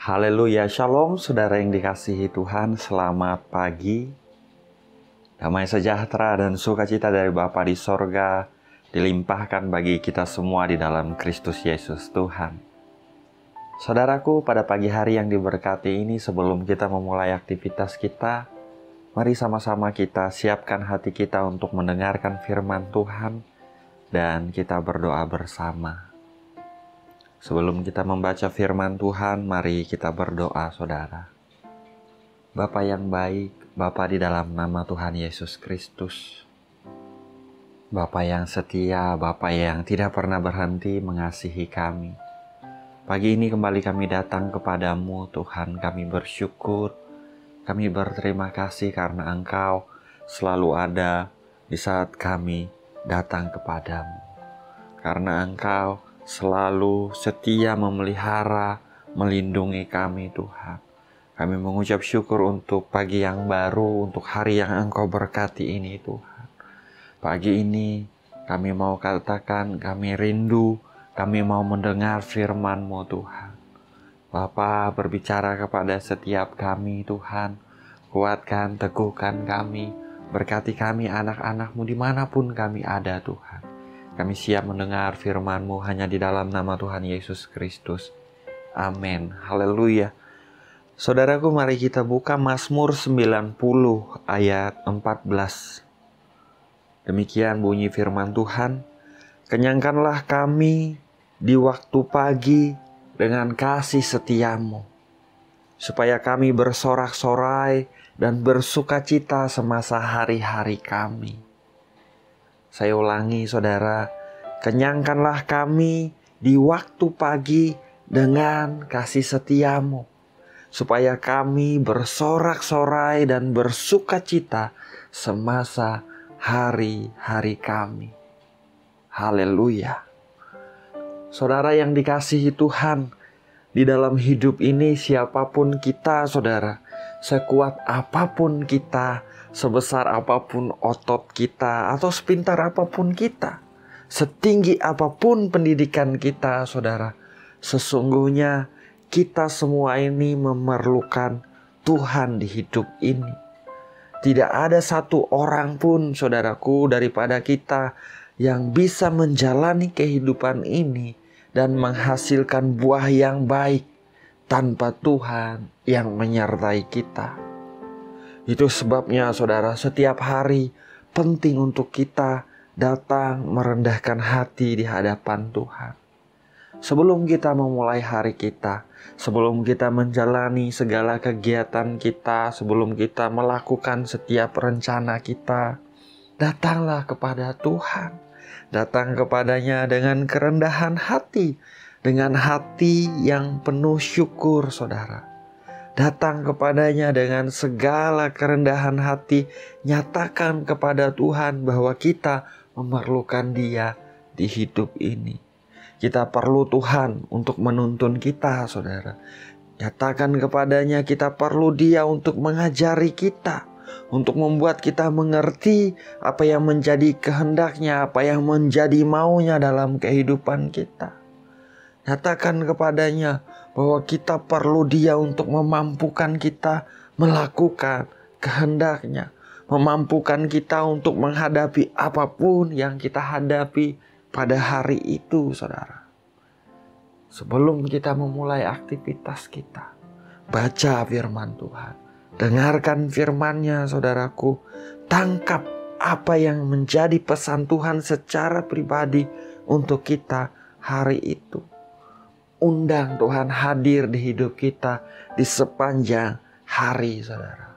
Haleluya, shalom saudara yang dikasihi Tuhan, selamat pagi. Damai sejahtera dan sukacita dari Bapa di sorga dilimpahkan bagi kita semua di dalam Kristus Yesus Tuhan. Saudaraku, pada pagi hari yang diberkati ini, sebelum kita memulai aktivitas kita, mari sama-sama kita siapkan hati kita untuk mendengarkan firman Tuhan dan kita berdoa bersama. Sebelum kita membaca firman Tuhan, mari kita berdoa, saudara. Bapa yang baik, Bapa di dalam nama Tuhan Yesus Kristus. Bapa yang setia, Bapa yang tidak pernah berhenti mengasihi kami. Pagi ini kembali kami datang kepadamu, Tuhan. Kami bersyukur, kami berterima kasih karena Engkau selalu ada di saat kami datang kepadamu. Karena Engkau selalu setia memelihara, melindungi kami, Tuhan. Kami mengucap syukur untuk pagi yang baru, untuk hari yang Engkau berkati ini, Tuhan. Pagi ini kami mau katakan, kami rindu, kami mau mendengar firman-Mu, Tuhan. Bapa, berbicara kepada setiap kami, Tuhan. Kuatkan, teguhkan kami, berkati kami anak-anak-Mu dimanapun kami ada, Tuhan. Kami siap mendengar firman-Mu hanya di dalam nama Tuhan Yesus Kristus. Amin. Haleluya. Saudaraku, mari kita buka Mazmur 90 ayat 14. Demikian bunyi firman Tuhan. Kenyangkanlah kami di waktu pagi dengan kasih setia-Mu, supaya kami bersorak-sorai dan bersukacita semasa hari-hari kami. Saya ulangi, saudara, kenyangkanlah kami di waktu pagi dengan kasih setia-Mu, supaya kami bersorak-sorai dan bersukacita semasa hari-hari kami. Haleluya. Saudara yang dikasihi Tuhan, di dalam hidup ini siapapun kita, saudara, sekuat apapun kita, sebesar apapun otot kita, atau sepintar apapun kita, setinggi apapun pendidikan kita, saudara, sesungguhnya kita semua ini memerlukan Tuhan di hidup ini. Tidak ada satu orang pun, saudaraku, daripada kita yang bisa menjalani kehidupan ini dan menghasilkan buah yang baik tanpa Tuhan yang menyertai kita. Itu sebabnya, saudara, setiap hari penting untuk kita datang merendahkan hati di hadapan Tuhan. Sebelum kita memulai hari kita, sebelum kita menjalani segala kegiatan kita, sebelum kita melakukan setiap rencana kita, datanglah kepada Tuhan. Datang kepadanya dengan kerendahan hati, dengan hati yang penuh syukur, saudara. Datang kepadanya dengan segala kerendahan hati, nyatakan kepada Tuhan bahwa kita memerlukan Dia di hidup ini. Kita perlu Tuhan untuk menuntun kita, saudara. Nyatakan kepadanya kita perlu Dia untuk mengajari kita, untuk membuat kita mengerti apa yang menjadi kehendaknya, apa yang menjadi maunya dalam kehidupan kita. Nyatakan kepadanya bahwa kita perlu Dia untuk memampukan kita melakukan kehendaknya, memampukan kita untuk menghadapi apapun yang kita hadapi pada hari itu, saudara. Sebelum kita memulai aktivitas kita, baca firman Tuhan, dengarkan firman-Nya, saudaraku. Tangkap apa yang menjadi pesan Tuhan secara pribadi untuk kita hari itu. Undang Tuhan hadir di hidup kita di sepanjang hari, saudara.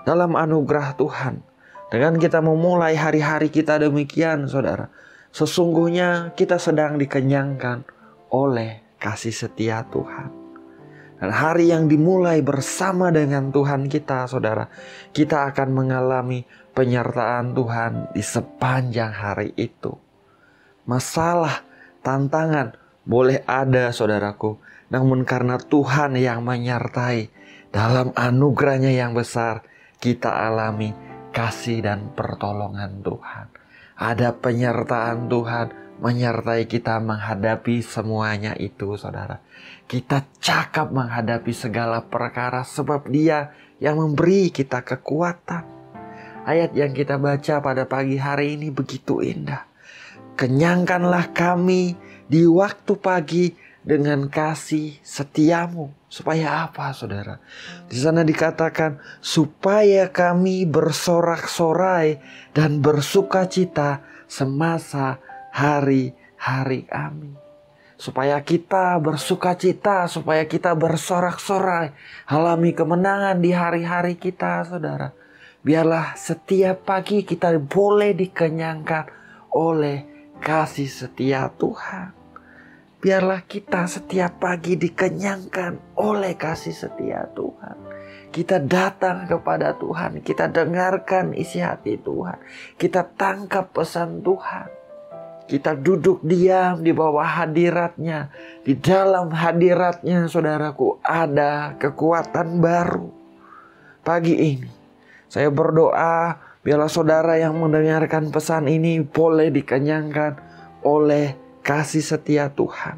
Dalam anugerah Tuhan, dengan kita memulai hari-hari kita demikian, saudara, sesungguhnya kita sedang dikenyangkan oleh kasih setia Tuhan. Dan hari yang dimulai bersama dengan Tuhan kita, saudara, kita akan mengalami penyertaan Tuhan di sepanjang hari itu. Masalah, tantangan boleh ada, saudaraku, namun karena Tuhan yang menyertai, dalam anugerahnya yang besar, kita alami kasih dan pertolongan Tuhan. Ada penyertaan Tuhan, menyertai kita menghadapi semuanya itu, saudara. Kita cakap menghadapi segala perkara sebab Dia yang memberi kita kekuatan. Ayat yang kita baca pada pagi hari ini begitu indah. Kenyangkanlah kami di waktu pagi dengan kasih setiamu. Supaya apa, saudara? Di sana dikatakan supaya kami bersorak-sorai dan bersukacita semasa hari-hari kami. Supaya kita bersukacita, supaya kita bersorak-sorai, alami kemenangan di hari-hari kita, saudara. Biarlah setiap pagi kita boleh dikenyangkan oleh kasih setia Tuhan. Biarlah kita setiap pagi dikenyangkan oleh kasih setia Tuhan. Kita datang kepada Tuhan, kita dengarkan isi hati Tuhan, kita tangkap pesan Tuhan. Kita duduk diam di bawah hadiratnya. Di dalam hadiratnya, saudaraku, ada kekuatan baru. Pagi ini saya berdoa biarlah saudara yang mendengarkan pesan ini boleh dikenyangkan oleh kasih setia Tuhan.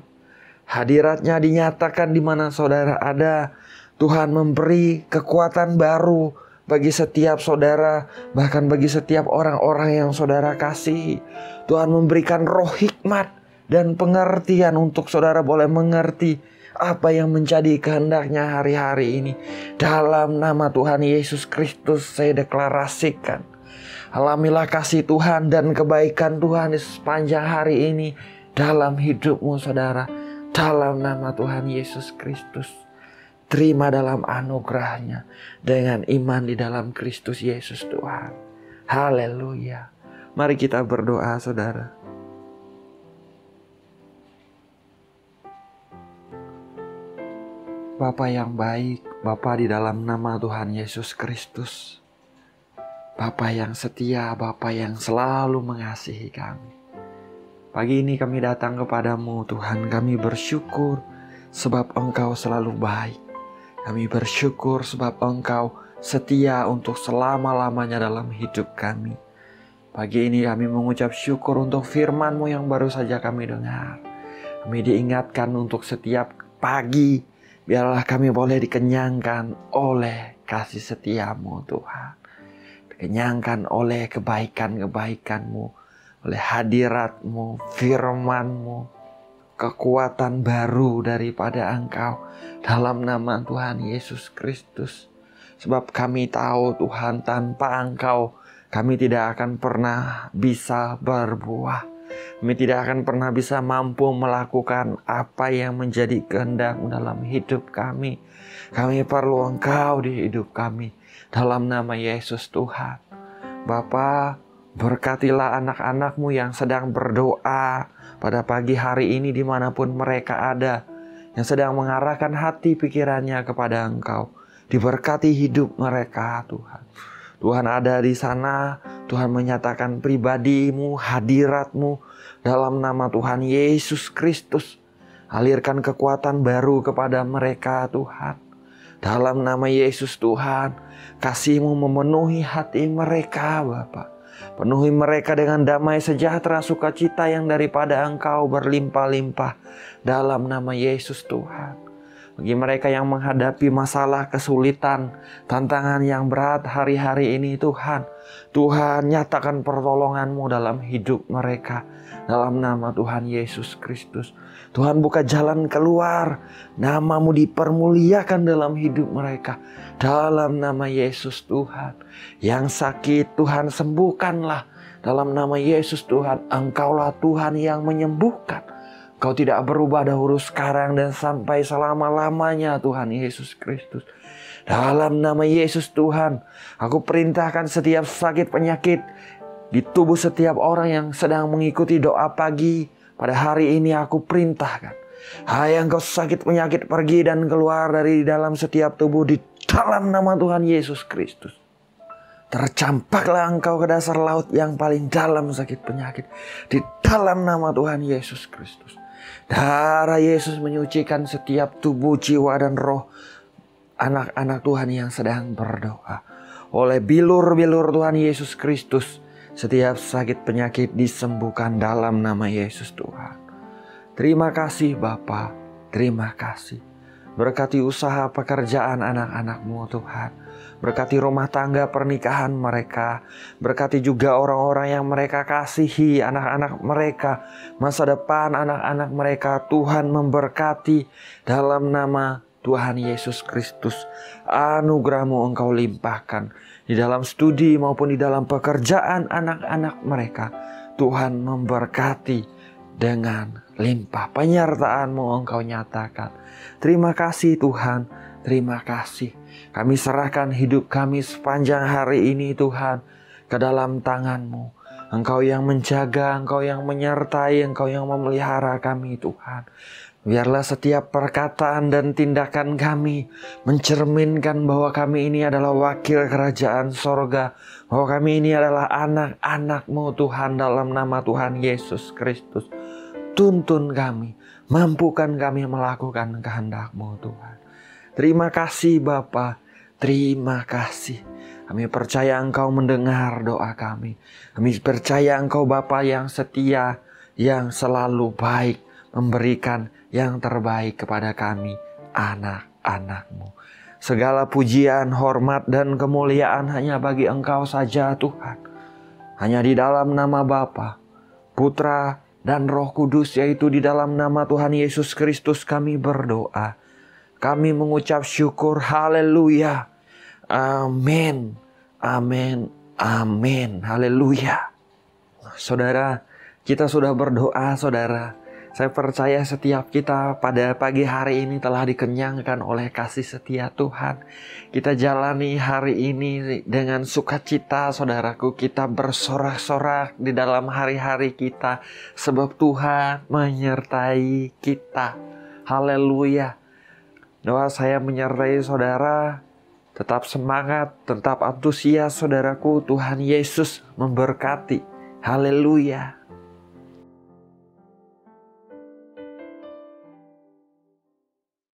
Hadiratnya dinyatakan di mana saudara ada. Tuhan memberi kekuatan baru bagi setiap saudara, bahkan bagi setiap orang-orang yang saudara kasihi. Tuhan memberikan roh hikmat dan pengertian untuk saudara boleh mengerti apa yang menjadi kehendaknya hari-hari ini. Dalam nama Tuhan Yesus Kristus saya deklarasikan, alamilah kasih Tuhan dan kebaikan Tuhan di sepanjang hari ini dalam hidupmu, saudara. Dalam nama Tuhan Yesus Kristus, terima dalam anugerahnya dengan iman di dalam Kristus Yesus Tuhan. Haleluya. Mari kita berdoa, saudara. Bapa yang baik, Bapa di dalam nama Tuhan Yesus Kristus. Bapa yang setia, Bapa yang selalu mengasihi kami. Pagi ini kami datang kepadamu Tuhan, kami bersyukur sebab Engkau selalu baik. Kami bersyukur sebab Engkau setia untuk selama-lamanya dalam hidup kami. Pagi ini kami mengucap syukur untuk firman-Mu yang baru saja kami dengar. Kami diingatkan untuk setiap pagi, biarlah kami boleh dikenyangkan oleh kasih setia-Mu Tuhan. Dikenyangkan oleh kebaikan-kebaikan-Mu, oleh hadirat-Mu, firman-Mu, kekuatan baru daripada Engkau dalam nama Tuhan Yesus Kristus. Sebab kami tahu Tuhan, tanpa Engkau kami tidak akan pernah bisa berbuah. Kami tidak akan pernah bisa mampu melakukan apa yang menjadi kehendak-Mu dalam hidup kami. Kami perlu Engkau di hidup kami. Dalam nama Yesus Tuhan. Bapa, berkatilah anak-anak-Mu yang sedang berdoa pada pagi hari ini dimanapun mereka ada. Yang sedang mengarahkan hati pikirannya kepada Engkau. Diberkati hidup mereka Tuhan. Tuhan ada di sana, Tuhan menyatakan pribadi-Mu, hadirat-Mu dalam nama Tuhan Yesus Kristus. Alirkan kekuatan baru kepada mereka Tuhan. Dalam nama Yesus Tuhan, kasih-Mu memenuhi hati mereka Bapa. Penuhi mereka dengan damai sejahtera sukacita yang daripada Engkau berlimpah-limpah. Dalam nama Yesus Tuhan. Bagi mereka yang menghadapi masalah, kesulitan, tantangan yang berat hari-hari ini Tuhan. Tuhan nyatakan pertolongan-Mu dalam hidup mereka. Dalam nama Tuhan Yesus Kristus. Tuhan buka jalan keluar. Nama-Mu dipermuliakan dalam hidup mereka. Dalam nama Yesus Tuhan. Yang sakit Tuhan sembuhkanlah. Dalam nama Yesus Tuhan. Engkaulah Tuhan yang menyembuhkan. Kau tidak berubah dahulu sekarang dan sampai selama-lamanya Tuhan Yesus Kristus. Dalam nama Yesus Tuhan, aku perintahkan setiap sakit penyakit di tubuh setiap orang yang sedang mengikuti doa pagi pada hari ini aku perintahkan. Hai engkau sakit penyakit pergi dan keluar dari dalam setiap tubuh di dalam nama Tuhan Yesus Kristus. Tercampaklah engkau ke dasar laut yang paling dalam sakit penyakit di dalam nama Tuhan Yesus Kristus. Darah Yesus menyucikan setiap tubuh, jiwa, dan roh anak-anak Tuhan yang sedang berdoa. Oleh bilur-bilur Tuhan Yesus Kristus, Setiap sakit penyakit disembuhkan dalam nama Yesus Tuhan. Terima kasih Bapa, terima kasih. Berkati usaha pekerjaan anak-anak-Mu Tuhan. Berkati rumah tangga pernikahan mereka. Berkati juga orang-orang yang mereka kasihi, anak-anak mereka. Masa depan anak-anak mereka Tuhan memberkati dalam nama Tuhan Yesus Kristus. Anugerah-Mu Engkau limpahkan di dalam studi maupun di dalam pekerjaan anak-anak mereka. Tuhan memberkati dengan limpah. Penyertaan-Mu Engkau nyatakan. Terima kasih Tuhan, terima kasih. Kami serahkan hidup kami sepanjang hari ini Tuhan ke dalam tangan-Mu. Engkau yang menjaga, Engkau yang menyertai, Engkau yang memelihara kami Tuhan. Biarlah setiap perkataan dan tindakan kami mencerminkan bahwa kami ini adalah wakil kerajaan sorga. Bahwa kami ini adalah anak-anak-Mu Tuhan dalam nama Tuhan Yesus Kristus. Tuntun kami, mampukan kami melakukan kehendak-Mu Tuhan. Terima kasih Bapa, terima kasih. Kami percaya Engkau mendengar doa kami. Kami percaya Engkau Bapa yang setia, yang selalu baik, memberikan yang terbaik kepada kami, anak-anak-Mu. Segala pujian, hormat, dan kemuliaan hanya bagi Engkau saja Tuhan. Hanya di dalam nama Bapa, Putra, dan Roh Kudus, yaitu di dalam nama Tuhan Yesus Kristus kami berdoa. Kami mengucap syukur, haleluya. Amin, amin, amin, haleluya. Saudara, kita sudah berdoa saudara. Saya percaya setiap kita pada pagi hari ini telah dikenyangkan oleh kasih setia Tuhan. Kita jalani hari ini dengan sukacita saudaraku. Kita bersorak-sorak di dalam hari-hari kita. Sebab Tuhan menyertai kita. Haleluya. Doa saya menyertai saudara. Tetap semangat, tetap antusias saudaraku. Tuhan Yesus memberkati. Haleluya.